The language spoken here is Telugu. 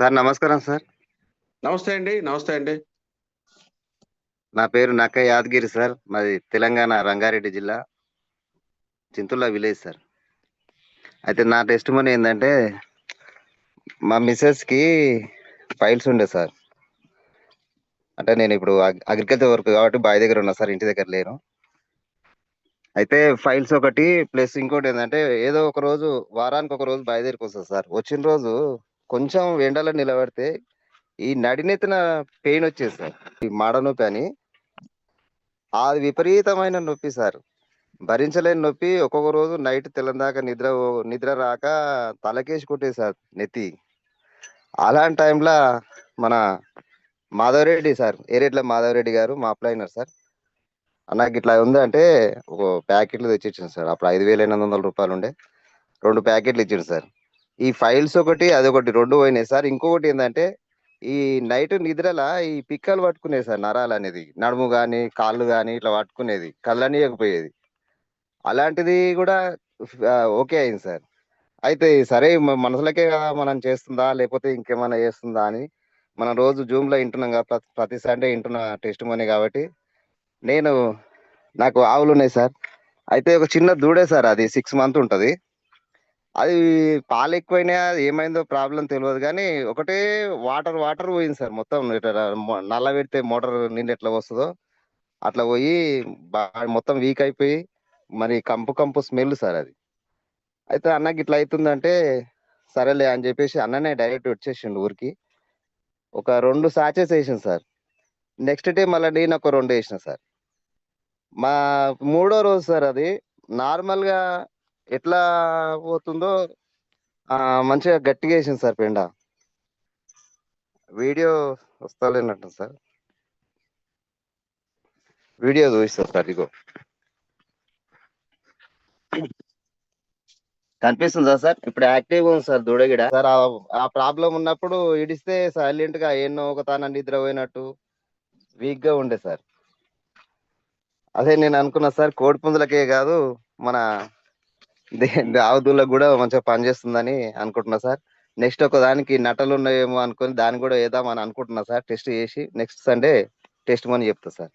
సార్ నమస్కారం సార్. నమస్తే అండి. నమస్తే అండి. నా పేరు నక్క యాదగిరి సార్. మాది తెలంగాణ రంగారెడ్డి జిల్లా చింతుల విలేజ్ సార్. అయితే నా టెస్టిమనీ ఏందంటే, మా మిసెస్‌కి ఫైల్స్ ఉండే సార్. అంటే నేనిప్పుడు అగ్రికల్చర్ వర్క్ కాబట్టి బావి దగ్గర ఉన్నా సార్. ఇంటి దగ్గర లేను. అయితే ఫైల్స్ ఒకటి ప్లస్ ఇంకోటేందంటే, ఏదో ఒక రోజు వారానికి ఒక రోజు బావి దగ్గరికొస్తా సార్. వచ్చిన రోజు కొంచెం ఎండలో నిలబడితే ఈ నడినెత్తిన పెయిన్ వచ్చేది సార్. ఈ మాడ నొప్పి అని. అది విపరీతమైన నొప్పి సార్. భరించలేని నొప్పి. ఒక్కొక్క రోజు నైట్ తెల్లందాకా నిద్ర రాక తలకేసి కొట్టేది సార్ నెత్తి. అలాంటి టైంలో మన మాధవరెడ్డి సార్, ఏరేట్ల మాధవరెడ్డి గారు మా అప్లైనర్ సార్. నాకిట్లా ఉందంటే ఒక ప్యాకెట్లు తెచ్చిచ్చిండు సార్. అప్పుడు రూ. 5,800 ఉండే. 2 ప్యాకెట్లు ఇచ్చిండు సార్. ఈ ఫైల్స్ ఒకటి, అదొకటి 2 పోయినాయి సార్. ఇంకొకటి ఏందంటే, ఈ నైట్ నిద్రల ఈ పిక్కలు పట్టుకునేది సార్ నరాలనేది. నడుము గాని, కాళ్ళు గాని ఇట్లా పట్టుకునేది. కదలనీయకపోయేది. అలాంటిది గూడా ఓకే అయింది సార్. అయితే సరే మనుషులకే గదా మనం చేస్తుందా? లేపోతే ఇంకేమన్నా చేస్తుందా అని మనం రోజు జూమ్‌లో ఇంటున్నాం గదా! ప్రతి సండే ఇంటున్న టెస్టిమనీ గాబట్టి, నేను నాకు ఆవులున్నాయి సార్. అయితే ఒక చిన్న దూడే సార్, అది 6 మంత్ ఉంటది. అది పాలెక్కువైనాయా? ఏమైందో ప్రాబ్లమ్ తెలవదు గానీ, ఒకటే వాటర్ పోయింది సార్ మొత్తం. ఇట్లా నల్లబెడితే మోటార్ నీళ్ళు ఎట్లా వస్తదో అట్లా పోయి మొత్తం వీక్ అయిపోయి, మరి కంపు స్మెల్ సార్ అది. అయితే అన్న గిట్లా అయితుందంటే, సరేలే అని జెప్పేసి అన్ననే డైరెక్ట్ వచ్చేసిండు ఊరికి. ఒక 2 సాచెస్ ఏసిండు సార్. నెక్స్ట్ డే మళ్ళా నేనొక 2 ఏసిన సార్. మా మూడో రోజు సార్ అది నార్మల్‌గా ఎట్లా పోతుందో మంచిగా గట్టిగా ఏసింది సార్ పెండ. వీడియో వస్తలేనట్టుంది సార్. వీడియో చూపిస్తా సార్ ఇగో. కనిపిస్తుందా సార్? ఇప్పుడు యాక్టివ్‌గా ఉంది సార్ దూడ గిడ. సార్ ఆ ప్రాబ్లమ్ ఉన్నప్పుడు ఇడిస్తే సైలెంట్‌గా ఎన్నో ఒక తాన నిద్రపోయినట్టు వీక్‌గా ఉండే సార్. అదే నేను అనుకున్నా సార్, కోడిపుంజులకే గాదు మన దే ఆవు దూడలకు గూడా మంచిగా పనిచేస్తుందని అనుకుంటున్నా సార్. నెక్స్ట్ ఒకదానికి నట్టలున్నాయేమో అనుకోని దాన్ని గూడా ఏద్దామని అనుకుంటున్నా సార్. టెస్ట్ చేసి నెక్స్ట్ సండే టెస్టిమనీ చెప్తా సార్.